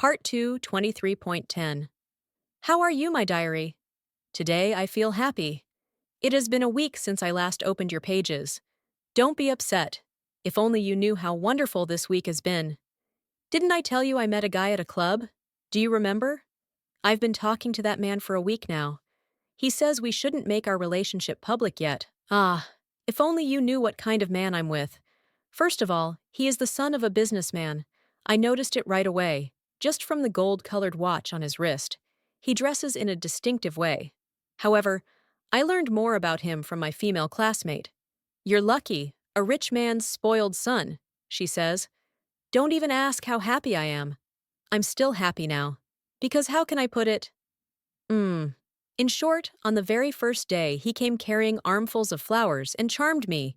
Part 2, 23.10. How are you, my diary? Today I feel happy. It has been a week since I last opened your pages. Don't be upset. If only you knew how wonderful this week has been. Didn't I tell you I met a guy at a club? Do you remember? I've been talking to that man for a week now. He says we shouldn't make our relationship public yet. Ah, if only you knew what kind of man I'm with. First of all, he is the son of a businessman. I noticed it right away, just from the gold-colored watch on his wrist. He dresses in a distinctive way. However, I learned more about him from my female classmate. You're lucky, a rich man's spoiled son, she says. Don't even ask how happy I am. I'm still happy now. Because how can I put it? In short, on the very first day, he came carrying armfuls of flowers and charmed me.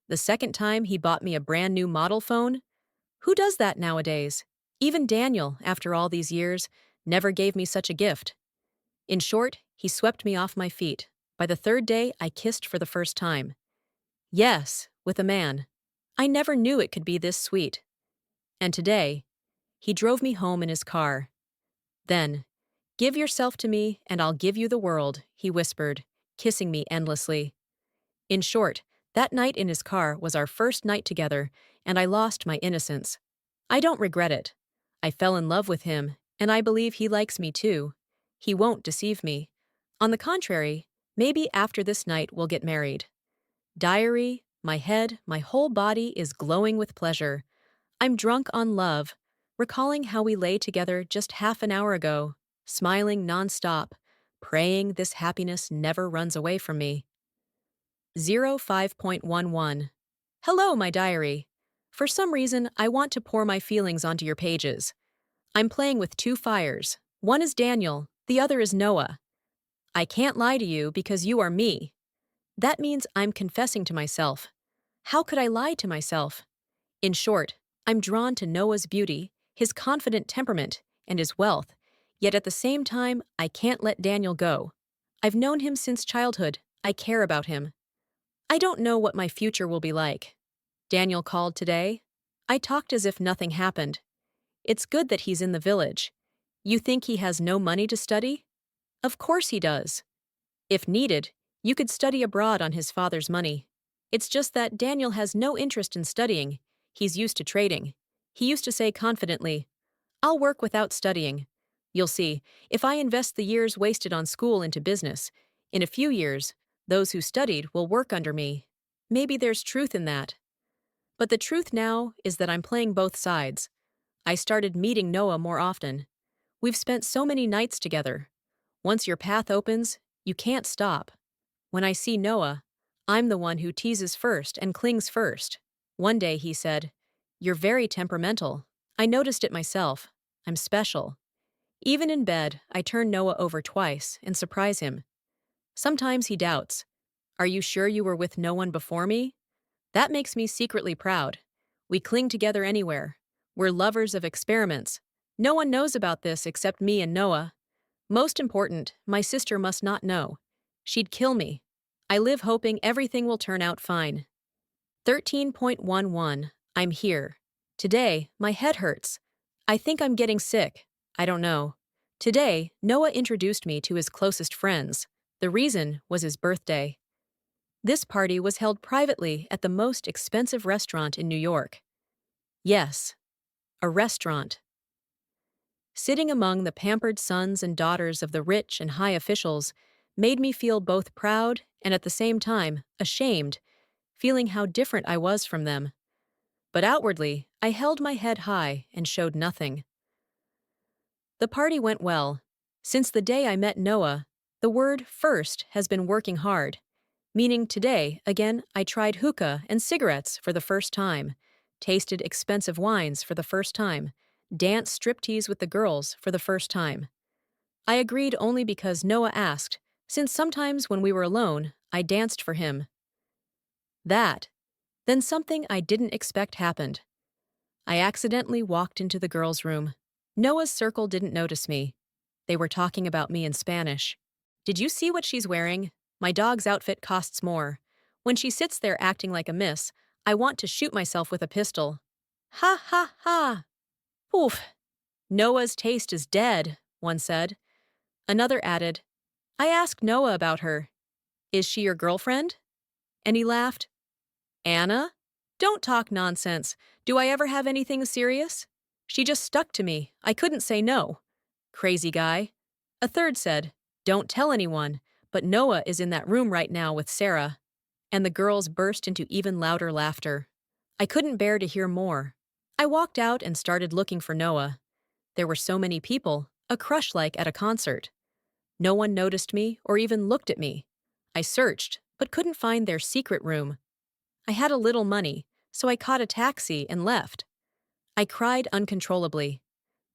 The second time, he bought me a brand new model phone. Who does that nowadays? Even Daniel, after all these years, never gave me such a gift. In short, he swept me off my feet. By the third day, I kissed for the first time. Yes, with a man. I never knew it could be this sweet. And today, he drove me home in his car. Then, give yourself to me and I'll give you the world, he whispered, kissing me endlessly. In short, that night in his car was our first night together, and I lost my innocence. I don't regret it. I fell in love with him, and I believe he likes me too. He won't deceive me. On the contrary, maybe after this night we'll get married. Diary, my head, my whole body is glowing with pleasure. I'm drunk on love, recalling how we lay together just half an hour ago, smiling nonstop, praying this happiness never runs away from me. 05.11. Hello, my diary. For some reason, I want to pour my feelings onto your pages. I'm playing with two fires. One is Daniel, the other is Noah. I can't lie to you because you are me. That means I'm confessing to myself. How could I lie to myself? In short, I'm drawn to Noah's beauty, his confident temperament, and his wealth, yet at the same time, I can't let Daniel go. I've known him since childhood. I care about him. I don't know what my future will be like. Daniel called today. I talked as if nothing happened. It's good that he's in the village. You think he has no money to study? Of course he does. If needed, you could study abroad on his father's money. It's just that Daniel has no interest in studying. He's used to trading. He used to say confidently, I'll work without studying. You'll see, if I invest the years wasted on school into business, in a few years, those who studied will work under me. Maybe there's truth in that. But the truth now is that I'm playing both sides. I started meeting Noah more often. We've spent so many nights together. Once your path opens, you can't stop. When I see Noah, I'm the one who teases first and clings first. One day he said, You're very temperamental. I noticed it myself. I'm special. Even in bed, I turn Noah over twice and surprise him. Sometimes he doubts. Are you sure you were with no one before me? That makes me secretly proud. We cling together anywhere. We're lovers of experiments. No one knows about this except me and Noah. Most important, my sister must not know. She'd kill me. I live hoping everything will turn out fine. 13.11. I'm here. Today, my head hurts. I think I'm getting sick. I don't know. Today, Noah introduced me to his closest friends. The reason was his birthday. This party was held privately at the most expensive restaurant in New York. Yes, a restaurant. Sitting among the pampered sons and daughters of the rich and high officials made me feel both proud and at the same time ashamed, feeling how different I was from them. But outwardly, I held my head high and showed nothing. The party went well. Since the day I met Noah, the word first has been working hard. Meaning today, again, I tried hookah and cigarettes for the first time, tasted expensive wines for the first time, danced striptease with the girls for the first time. I agreed only because Noah asked, since sometimes when we were alone, I danced for him. Then something I didn't expect happened. I accidentally walked into the girls' room. Noah's circle didn't notice me. They were talking about me in Spanish. Did you see what she's wearing? My dog's outfit costs more. When she sits there acting like a miss, I want to shoot myself with a pistol. Ha ha ha! Oof! Noah's taste is dead, one said. Another added, I asked Noah about her. Is she your girlfriend? And he laughed. Anna? Don't talk nonsense. Do I ever have anything serious? She just stuck to me. I couldn't say no. Crazy guy. A third said, Don't tell anyone, but Noah is in that room right now with Sarah. And the girls burst into even louder laughter. I couldn't bear to hear more. I walked out and started looking for Noah. There were so many people, a crush like at a concert. No one noticed me or even looked at me. I searched, but couldn't find their secret room. I had a little money, so I caught a taxi and left. I cried uncontrollably.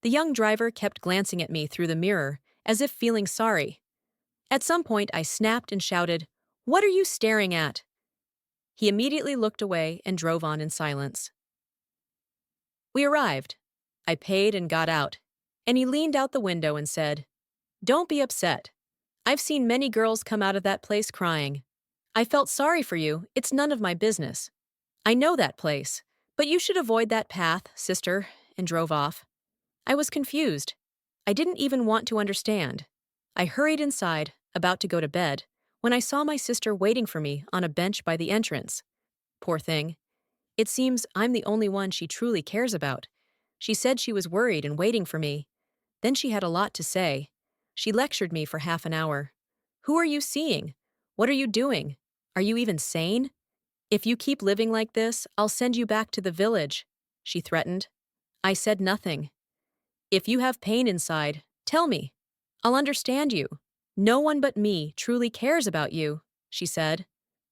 The young driver kept glancing at me through the mirror, as if feeling sorry. At some point, I snapped and shouted, What are you staring at? He immediately looked away and drove on in silence. We arrived. I paid and got out, and he leaned out the window and said, Don't be upset. I've seen many girls come out of that place crying. I felt sorry for you, it's none of my business. I know that place, but you should avoid that path, sister, and drove off. I was confused. I didn't even want to understand. I hurried inside, about to go to bed, when I saw my sister waiting for me on a bench by the entrance. Poor thing. It seems I'm the only one she truly cares about. She said she was worried and waiting for me. Then she had a lot to say. She lectured me for half an hour. Who are you seeing? What are you doing? Are you even sane? If you keep living like this, I'll send you back to the village, she threatened. I said nothing. If you have pain inside, tell me. I'll understand you. No one but me truly cares about you, she said.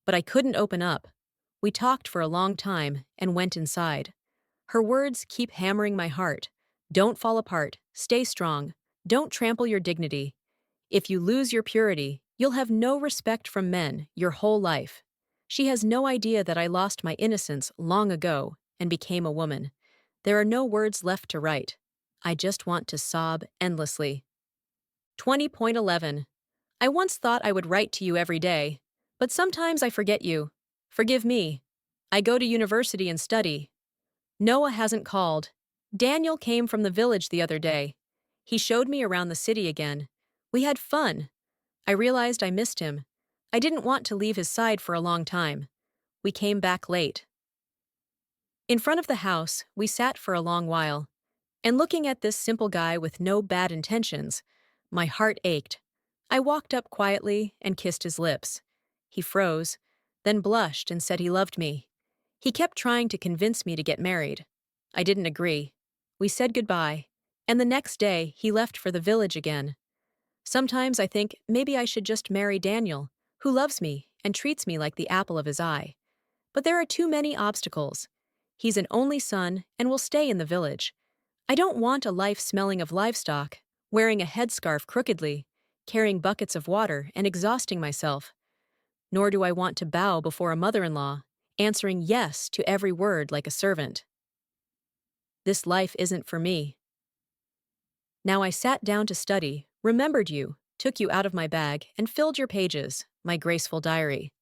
But I couldn't open up. We talked for a long time and went inside. Her words keep hammering my heart. Don't fall apart. Stay strong. Don't trample your dignity. If you lose your purity, you'll have no respect from men your whole life. She has no idea that I lost my innocence long ago and became a woman. There are no words left to write. I just want to sob endlessly. 20.11. I once thought I would write to you every day, but sometimes I forget you. Forgive me. I go to university and study. Noah hasn't called. Daniel came from the village the other day. He showed me around the city again. We had fun. I realized I missed him. I didn't want to leave his side for a long time. We came back late. In front of the house, we sat for a long while. And looking at this simple guy with no bad intentions, my heart ached. I walked up quietly and kissed his lips. He froze, then blushed and said he loved me. He kept trying to convince me to get married. I didn't agree. We said goodbye, and the next day he left for the village again. Sometimes I think maybe I should just marry Daniel, who loves me and treats me like the apple of his eye. But there are too many obstacles. He's an only son and will stay in the village. I don't want a life smelling of livestock, wearing a headscarf crookedly, carrying buckets of water and exhausting myself. Nor do I want to bow before a mother-in-law, answering yes to every word like a servant. This life isn't for me. Now I sat down to study, remembered you, took you out of my bag, and filled your pages, my graceful diary.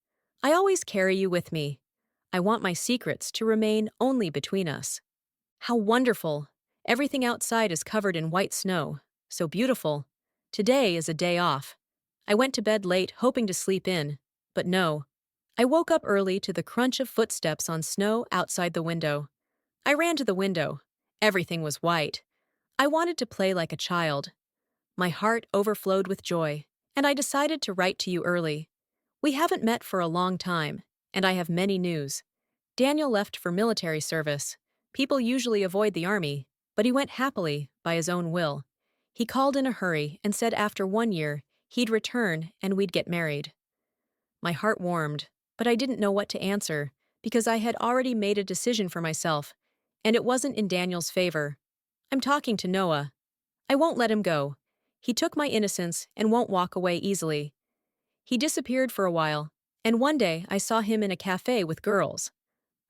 I always carry you with me. I want my secrets to remain only between us. How wonderful! Everything outside is covered in white snow. So beautiful. Today is a day off. I went to bed late, hoping to sleep in. But no. I woke up early to the crunch of footsteps on snow outside the window. I ran to the window. Everything was white. I wanted to play like a child. My heart overflowed with joy, and I decided to write to you early. We haven't met for a long time, and I have many news. Daniel left for military service. People usually avoid the army, but he went happily, by his own will. He called in a hurry and said after 1 year, he'd return and we'd get married. My heart warmed, but I didn't know what to answer, because I had already made a decision for myself, and it wasn't in Daniel's favor. I'm talking to Noah. I won't let him go. He took my innocence and won't walk away easily. He disappeared for a while, and one day I saw him in a cafe with girls.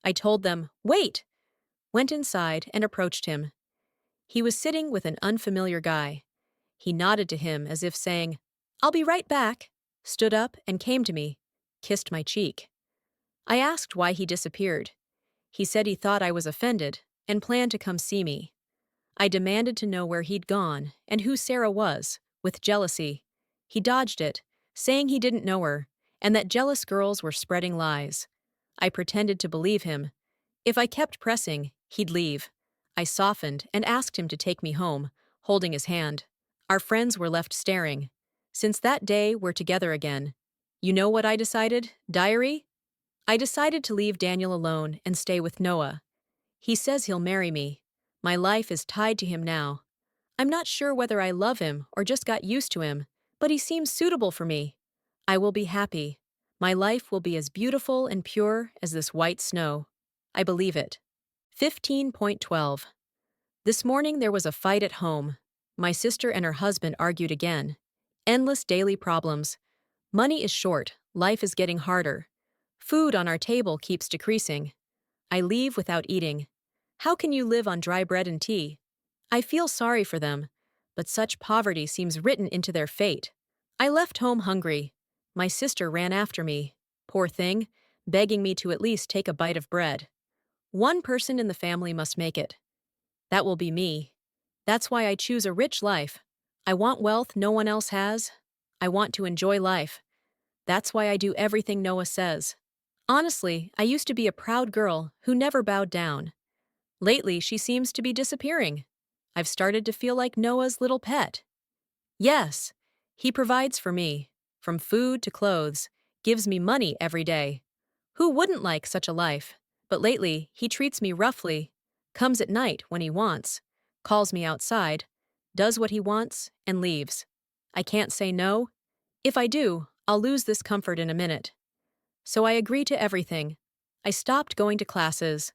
I told them, wait! Went inside and approached him. He was sitting with an unfamiliar guy. He nodded to him as if saying, I'll be right back, stood up and came to me, kissed my cheek. I asked why he disappeared. He said he thought I was offended and planned to come see me. I demanded to know where he'd gone and who Sarah was, with jealousy. He dodged it, saying he didn't know her, and that jealous girls were spreading lies. I pretended to believe him. If I kept pressing, he'd leave. I softened and asked him to take me home, holding his hand. Our friends were left staring. Since that day, we're together again. You know what I decided, diary? I decided to leave Daniel alone and stay with Noah. He says he'll marry me. My life is tied to him now. I'm not sure whether I love him or just got used to him, but he seems suitable for me. I will be happy. My life will be as beautiful and pure as this white snow. I believe it. 15.12. This morning there was a fight at home. My sister and her husband argued again. Endless daily problems. Money is short, life is getting harder. Food on our table keeps decreasing. I leave without eating. How can you live on dry bread and tea? I feel sorry for them, but such poverty seems written into their fate. I left home hungry. My sister ran after me, poor thing, begging me to at least take a bite of bread. One person in the family must make it. That will be me. That's why I choose a rich life. I want wealth no one else has. I want to enjoy life. That's why I do everything Noah says. Honestly, I used to be a proud girl who never bowed down. Lately, she seems to be disappearing. I've started to feel like Noah's little pet. Yes, he provides for me, from food to clothes, gives me money every day. Who wouldn't like such a life? But lately, he treats me roughly, comes at night when he wants, calls me outside, does what he wants, and leaves. I can't say no. If I do, I'll lose this comfort in a minute. So I agree to everything. I stopped going to classes.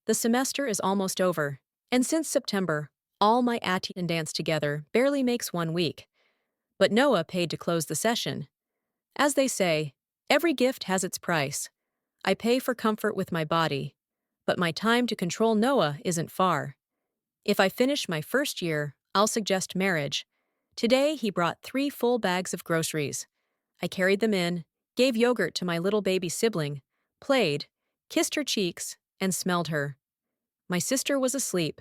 The semester is almost over, and since September, all my attendance together barely makes 1 week. But Noah paid to close the session. As they say, every gift has its price. I pay for comfort with my body, but my time to control Noah isn't far. If I finish my first year, I'll suggest marriage. Today, he brought 3 full bags of groceries. I carried them in, gave yogurt to my little baby sibling, played, kissed her cheeks, and smelled her. My sister was asleep.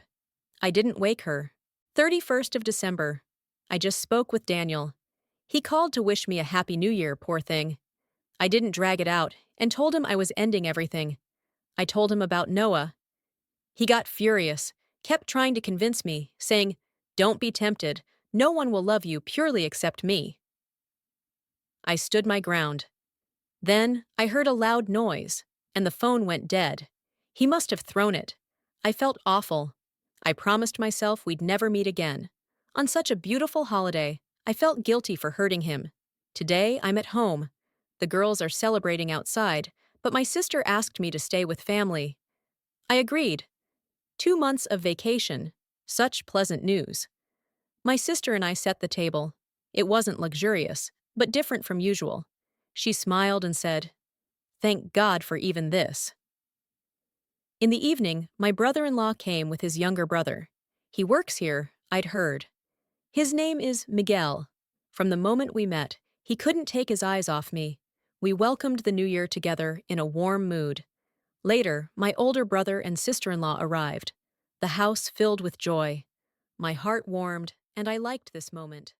I didn't wake her. 31st of December. I just spoke with Daniel. He called to wish me a happy new year, poor thing. I didn't drag it out and told him I was ending everything. I told him about Noah. He got furious, kept trying to convince me, saying, "Don't be tempted. No one will love you purely except me." I stood my ground. Then I heard a loud noise, and the phone went dead. He must have thrown it. I felt awful. I promised myself we'd never meet again. On such a beautiful holiday, I felt guilty for hurting him. Today, I'm at home. The girls are celebrating outside, but my sister asked me to stay with family. I agreed. 2 months of vacation. Such pleasant news. My sister and I set the table. It wasn't luxurious, but different from usual. She smiled and said, "Thank God for even this." In the evening, my brother-in-law came with his younger brother. He works here, I'd heard. His name is Miguel. From the moment we met, he couldn't take his eyes off me. We welcomed the new year together in a warm mood. Later, my older brother and sister-in-law arrived. The house filled with joy. My heart warmed, and I liked this moment.